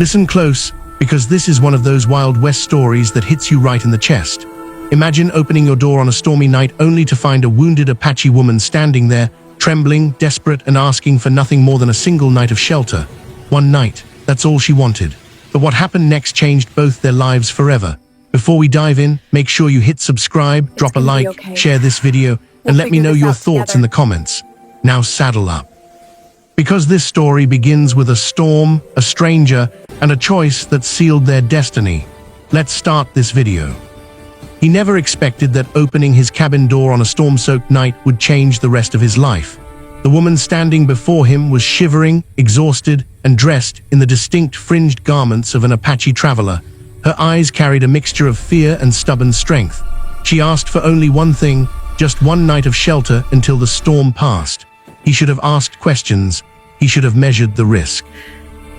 Listen close, because this is one of those Wild West stories that hits you right in the chest. Imagine opening your door on a stormy night only to find a wounded Apache woman standing there, trembling, desperate, and asking for nothing more than a single night of shelter. One night, that's all she wanted. But what happened next changed both their lives forever. Before we dive in, make sure you hit subscribe, drop a like, share this video, and let me know your thoughts in the comments. Now saddle up. Because this story begins with a storm, a stranger, and a choice that sealed their destiny. Let's start this video. He never expected that opening his cabin door on a storm-soaked night would change the rest of his life. The woman standing before him was shivering, exhausted, and dressed in the distinct fringed garments of an Apache traveler. Her eyes carried a mixture of fear and stubborn strength. She asked for only one thing, just one night of shelter until the storm passed. He should have asked questions. He should have measured the risk.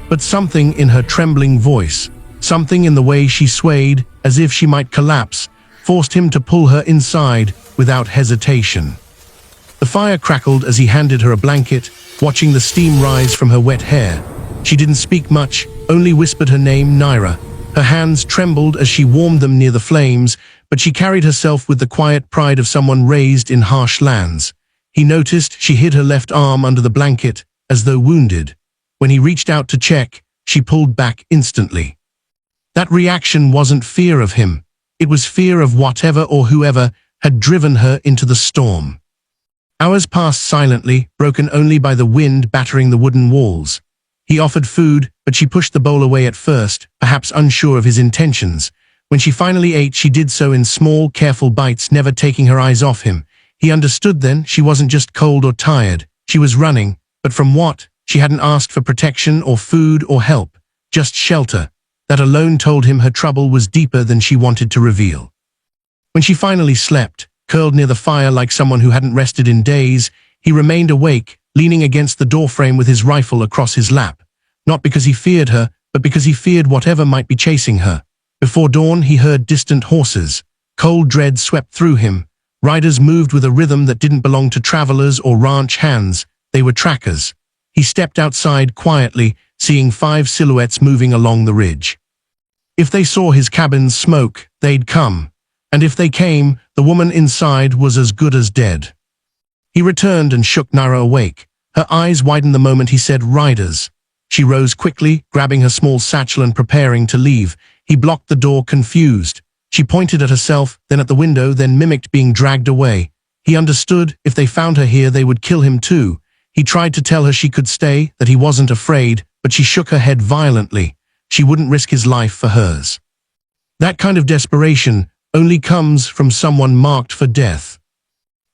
But something in her trembling voice, something in the way she swayed, as if she might collapse, forced him to pull her inside without hesitation. The fire crackled as he handed her a blanket, watching the steam rise from her wet hair. She didn't speak much, only whispered her name, Naira. Her hands trembled as she warmed them near the flames, but she carried herself with the quiet pride of someone raised in harsh lands. He noticed she hid her left arm under the blanket, as though wounded. When he reached out to check, she pulled back instantly. That reaction wasn't fear of him. It was fear of whatever or whoever had driven her into the storm. Hours passed silently, broken only by the wind battering the wooden walls. He offered food, but she pushed the bowl away at first, perhaps unsure of his intentions. When she finally ate, she did so in small, careful bites, never taking her eyes off him. He understood then she wasn't just cold or tired. She was running, but from what? She hadn't asked for protection or food or help, just shelter. That alone told him her trouble was deeper than she wanted to reveal. When she finally slept, curled near the fire like someone who hadn't rested in days, he remained awake, leaning against the doorframe with his rifle across his lap. Not because he feared her, but because he feared whatever might be chasing her. Before dawn, he heard distant horses. Cold dread swept through him. Riders moved with a rhythm that didn't belong to travelers or ranch hands. They were trackers. He stepped outside quietly, seeing 5 silhouettes moving along the ridge. If they saw his cabin's smoke, they'd come. And if they came, the woman inside was as good as dead. He returned and shook Naira awake. Her eyes widened the moment he said, "Riders." She rose quickly, grabbing her small satchel and preparing to leave. He blocked the door, confused. She pointed at herself, then at the window, then mimicked being dragged away. He understood if they found her here, they would kill him too. He tried to tell her she could stay, that he wasn't afraid, but she shook her head violently. She wouldn't risk his life for hers. That kind of desperation only comes from someone marked for death.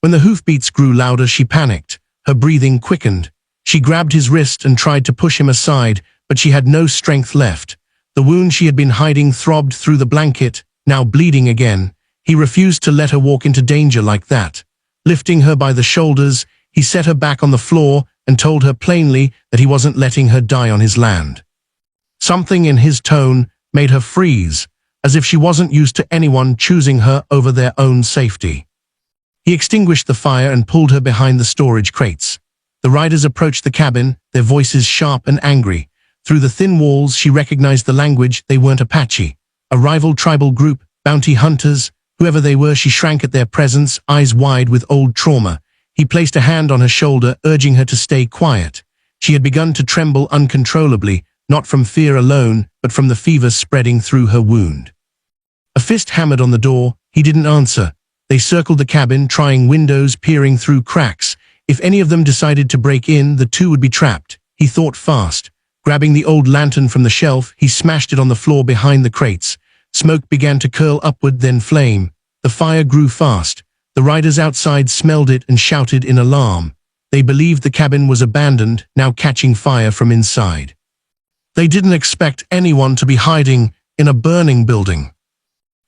When the hoofbeats grew louder, she panicked. Her breathing quickened. She grabbed his wrist and tried to push him aside, but she had no strength left. The wound she had been hiding throbbed through the blanket, now bleeding again. He refused to let her walk into danger like that. Lifting her by the shoulders, he set her back on the floor and told her plainly that he wasn't letting her die on his land. Something in his tone made her freeze, as if she wasn't used to anyone choosing her over their own safety. He extinguished the fire and pulled her behind the storage crates. The riders approached the cabin, their voices sharp and angry. Through the thin walls, she recognized the language. They weren't Apache. A rival tribal group, bounty hunters. Whoever they were, she shrank at their presence, eyes wide with old trauma. He placed a hand on her shoulder, urging her to stay quiet. She had begun to tremble uncontrollably, not from fear alone, but from the fever spreading through her wound. A fist hammered on the door. He didn't answer. They circled the cabin, trying windows, peering through cracks. If any of them decided to break in, the two would be trapped. He thought fast. Grabbing the old lantern from the shelf, he smashed it on the floor behind the crates. Smoke began to curl upward, then flame. The fire grew fast. The riders outside smelled it and shouted in alarm. They believed the cabin was abandoned, now catching fire from inside. They didn't expect anyone to be hiding in a burning building.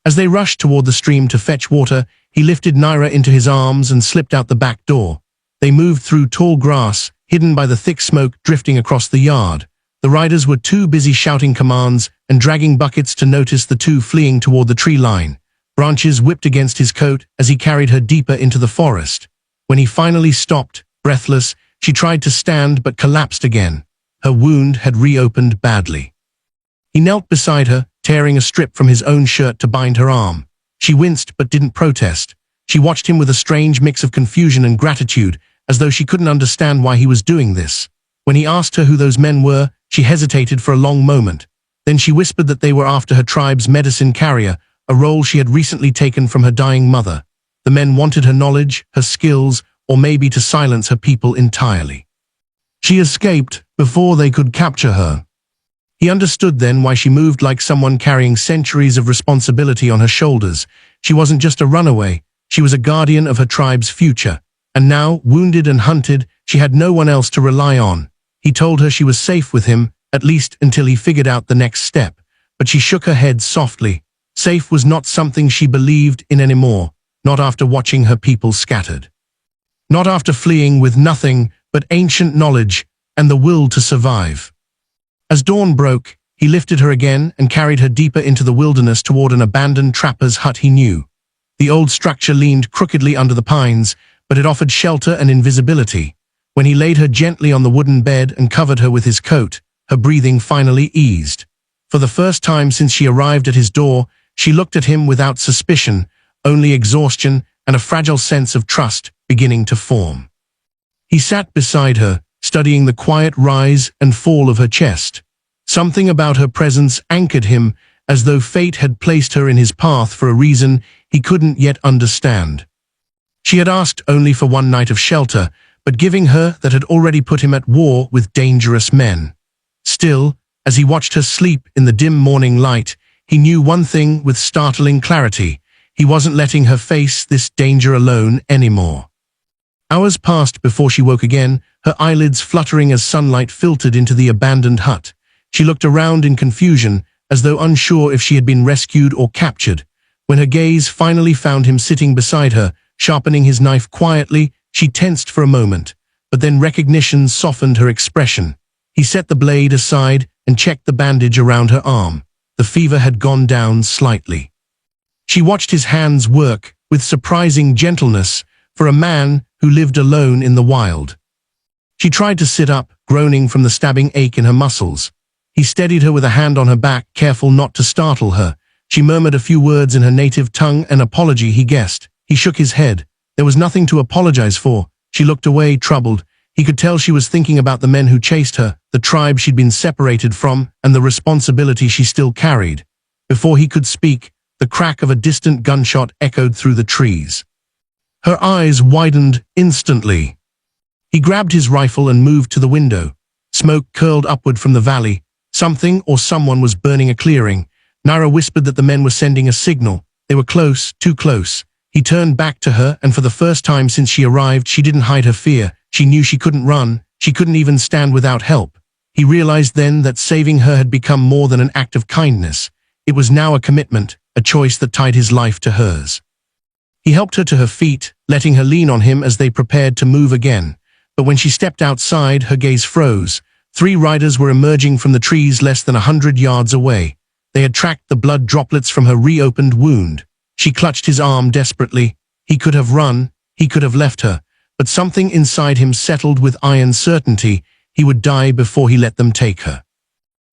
As they rushed toward the stream to fetch water, he lifted Naira into his arms and slipped out the back door. They moved through tall grass, hidden by the thick smoke drifting across the yard. The riders were too busy shouting commands and dragging buckets to notice the two fleeing toward the tree line. Branches whipped against his coat as he carried her deeper into the forest. When he finally stopped, breathless, she tried to stand but collapsed again. Her wound had reopened badly. He knelt beside her, tearing a strip from his own shirt to bind her arm. She winced but didn't protest. She watched him with a strange mix of confusion and gratitude, as though she couldn't understand why he was doing this. When he asked her who those men were, she hesitated for a long moment. Then she whispered that they were after her tribe's medicine carrier, a role she had recently taken from her dying mother. The men wanted her knowledge, her skills, or maybe to silence her people entirely. She escaped before they could capture her. He understood then why she moved like someone carrying centuries of responsibility on her shoulders. She wasn't just a runaway, she was a guardian of her tribe's future. And now, wounded and hunted, she had no one else to rely on. He told her she was safe with him, at least until he figured out the next step. But she shook her head softly. Safe was not something she believed in anymore, not after watching her people scattered. Not after fleeing with nothing but ancient knowledge and the will to survive. As dawn broke, he lifted her again and carried her deeper into the wilderness toward an abandoned trapper's hut he knew. The old structure leaned crookedly under the pines, but it offered shelter and invisibility. When he laid her gently on the wooden bed and covered her with his coat, her breathing finally eased. For the first time since she arrived at his door, she looked at him without suspicion, only exhaustion and a fragile sense of trust beginning to form. He sat beside her, studying the quiet rise and fall of her chest. Something about her presence anchored him, as though fate had placed her in his path for a reason he couldn't yet understand. She had asked only for one night of shelter, but giving her that had already put him at war with dangerous men. Still, as he watched her sleep in the dim morning light, he knew one thing with startling clarity. He wasn't letting her face this danger alone anymore. Hours passed before she woke again, her eyelids fluttering as sunlight filtered into the abandoned hut. She looked around in confusion, as though unsure if she had been rescued or captured. When her gaze finally found him sitting beside her, sharpening his knife quietly, she tensed for a moment, but then recognition softened her expression. He set the blade aside and checked the bandage around her arm. The fever had gone down slightly. She watched his hands work with surprising gentleness for a man who lived alone in the wild. She tried to sit up, groaning from the stabbing ache in her muscles. He steadied her with a hand on her back, careful not to startle her. She murmured a few words in her native tongue, an apology he guessed. He shook his head. There was nothing to apologize for. She looked away, troubled. He could tell she was thinking about the men who chased her, the tribe she'd been separated from, and the responsibility she still carried. Before he could speak, the crack of a distant gunshot echoed through the trees. Her eyes widened instantly. He grabbed his rifle and moved to the window. Smoke curled upward from the valley. Something or someone was burning a clearing. Naira whispered that the men were sending a signal. They were close, too close. He turned back to her, and for the first time since she arrived, she didn't hide her fear. She knew she couldn't run. She couldn't even stand without help. He realized then that saving her had become more than an act of kindness. It was now a commitment, a choice that tied his life to hers. He helped her to her feet, letting her lean on him as they prepared to move again. But when she stepped outside, her gaze froze. 3 riders were emerging from the trees less than 100 yards away. They had tracked the blood droplets from her reopened wound. She clutched his arm desperately. He could have run, he could have left her, but something inside him settled with iron certainty. He would die before he let them take her.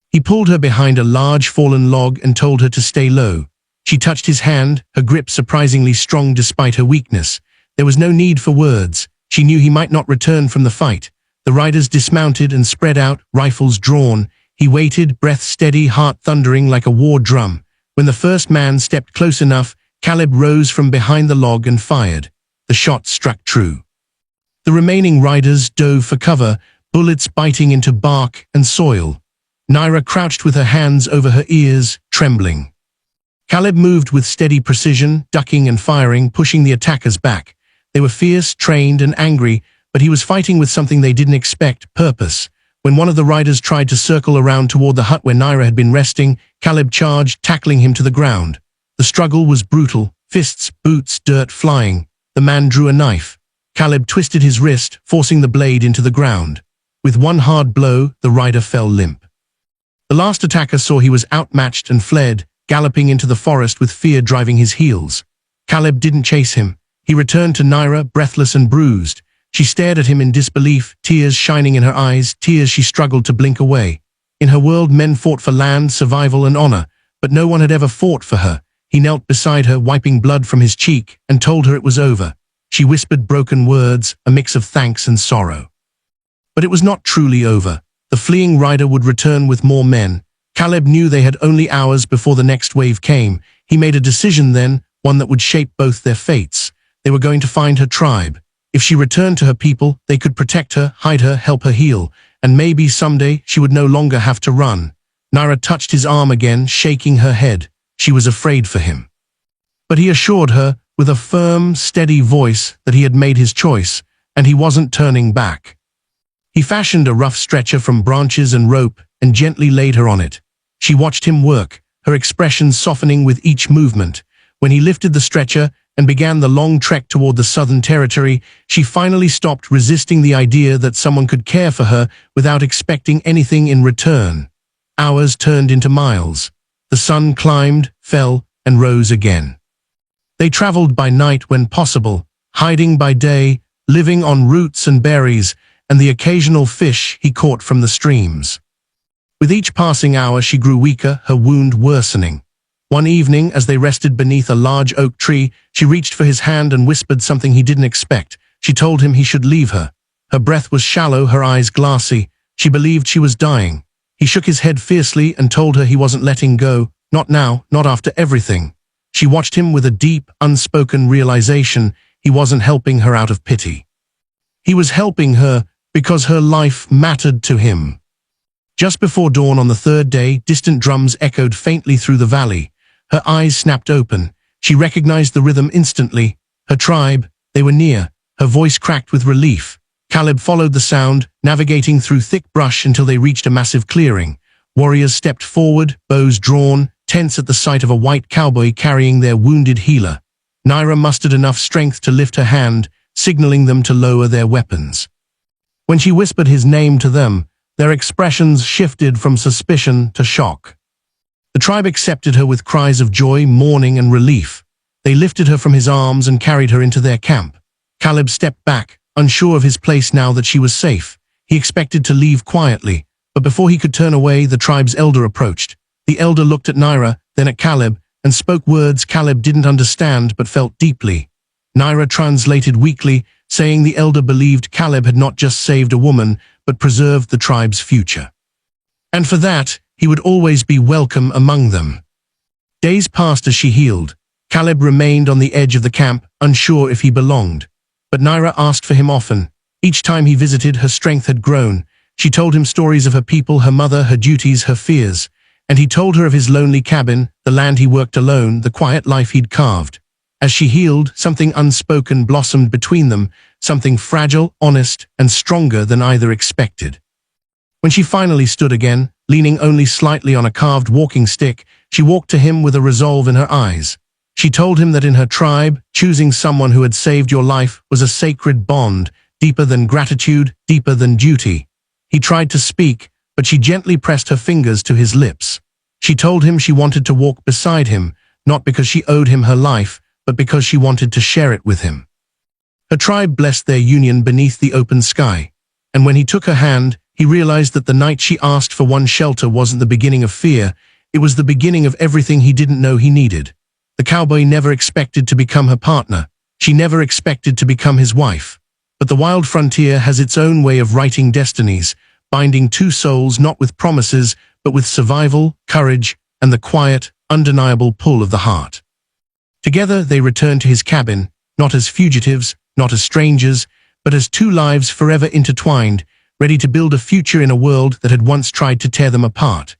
He pulled her behind a large fallen log and told her to stay low. She touched his hand, her grip surprisingly strong despite her weakness. There was no need for words. She knew he might not return from the fight. The riders dismounted and spread out, rifles drawn. He waited, breath steady, heart thundering like a war drum. When the first man stepped close enough, Caleb rose from behind the log and fired. The shot struck true. The remaining riders dove for cover, bullets biting into bark and soil. Naira crouched with her hands over her ears, trembling. Caleb moved with steady precision, ducking and firing, pushing the attackers back. They were fierce, trained, and angry, but he was fighting with something they didn't expect, purpose. When one of the riders tried to circle around toward the hut where Naira had been resting, Caleb charged, tackling him to the ground. The struggle was brutal, fists, boots, dirt flying. The man drew a knife. Caleb twisted his wrist, forcing the blade into the ground. With one hard blow, the rider fell limp. The last attacker saw he was outmatched and fled, galloping into the forest with fear driving his heels. Caleb didn't chase him. He returned to Naira, breathless and bruised. She stared at him in disbelief, tears shining in her eyes, tears she struggled to blink away. In her world, men fought for land, survival, and honor, but no one had ever fought for her. He knelt beside her, wiping blood from his cheek, and told her it was over. She whispered broken words, a mix of thanks and sorrow. But it was not truly over. The fleeing rider would return with more men. Caleb knew they had only hours before the next wave came. He made a decision then, one that would shape both their fates. They were going to find her tribe. If she returned to her people, they could protect her, hide her, help her heal, and maybe someday she would no longer have to run. Naira touched his arm again, shaking her head. She was afraid for him. But he assured her, with a firm, steady voice, that he had made his choice, and he wasn't turning back. He fashioned a rough stretcher from branches and rope and gently laid her on it. She watched him work, her expression softening with each movement. When he lifted the stretcher and began the long trek toward the Southern Territory, she finally stopped resisting the idea that someone could care for her without expecting anything in return. Hours turned into miles. The sun climbed, fell, and rose again. They traveled by night when possible, hiding by day, living on roots and berries, and the occasional fish he caught from the streams. With each passing hour she grew weaker, her wound worsening. One evening, as they rested beneath a large oak tree, she reached for his hand and whispered something he didn't expect. She told him he should leave her. Her breath was shallow, her eyes glassy. She believed she was dying. He shook his head fiercely and told her he wasn't letting go. Not now, not after everything. She watched him with a deep, unspoken realization. He wasn't helping her out of pity. He was helping her because her life mattered to him. Just before dawn on the third day, distant drums echoed faintly through the valley. Her eyes snapped open. She recognized the rhythm instantly. Her tribe, they were near. Her voice cracked with relief. Caleb followed the sound, navigating through thick brush until they reached a massive clearing. Warriors stepped forward, bows drawn, tense at the sight of a white cowboy carrying their wounded healer. Naira mustered enough strength to lift her hand, signaling them to lower their weapons. When she whispered his name to them, their expressions shifted from suspicion to shock. The tribe accepted her with cries of joy, mourning, and relief. They lifted her from his arms and carried her into their camp. Caleb stepped back, unsure of his place now that she was safe. He expected to leave quietly, but before he could turn away, the tribe's elder approached. The elder looked at Naira, then at Caleb, and spoke words Caleb didn't understand but felt deeply. Naira translated weakly, saying the elder believed Caleb had not just saved a woman, but preserved the tribe's future. And for that, he would always be welcome among them. Days passed as she healed. Caleb remained on the edge of the camp, unsure if he belonged. But Naira asked for him often. Each time he visited, her strength had grown. She told him stories of her people, her mother, her duties, her fears. And he told her of his lonely cabin, the land he worked alone, the quiet life he'd carved. As she healed, something unspoken blossomed between them, something fragile, honest, and stronger than either expected. When she finally stood again, leaning only slightly on a carved walking stick, she walked to him with a resolve in her eyes. She told him that in her tribe, choosing someone who had saved your life was a sacred bond, deeper than gratitude, deeper than duty. He tried to speak, but she gently pressed her fingers to his lips. She told him she wanted to walk beside him, not because she owed him her life, but because she wanted to share it with him. Her tribe blessed their union beneath the open sky, and when he took her hand, he realized that the night she asked for one shelter wasn't the beginning of fear, it was the beginning of everything he didn't know he needed. The cowboy never expected to become her partner. She never expected to become his wife. But the wild frontier has its own way of writing destinies, binding two souls not with promises, but with survival, courage, and the quiet, undeniable pull of the heart. Together they returned to his cabin, not as fugitives, not as strangers, but as two lives forever intertwined, ready to build a future in a world that had once tried to tear them apart.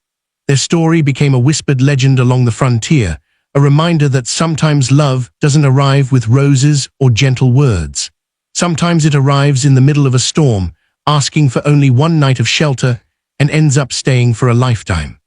Their story became a whispered legend along the frontier, a reminder that sometimes love doesn't arrive with roses or gentle words. Sometimes it arrives in the middle of a storm, asking for only one night of shelter, and ends up staying for a lifetime.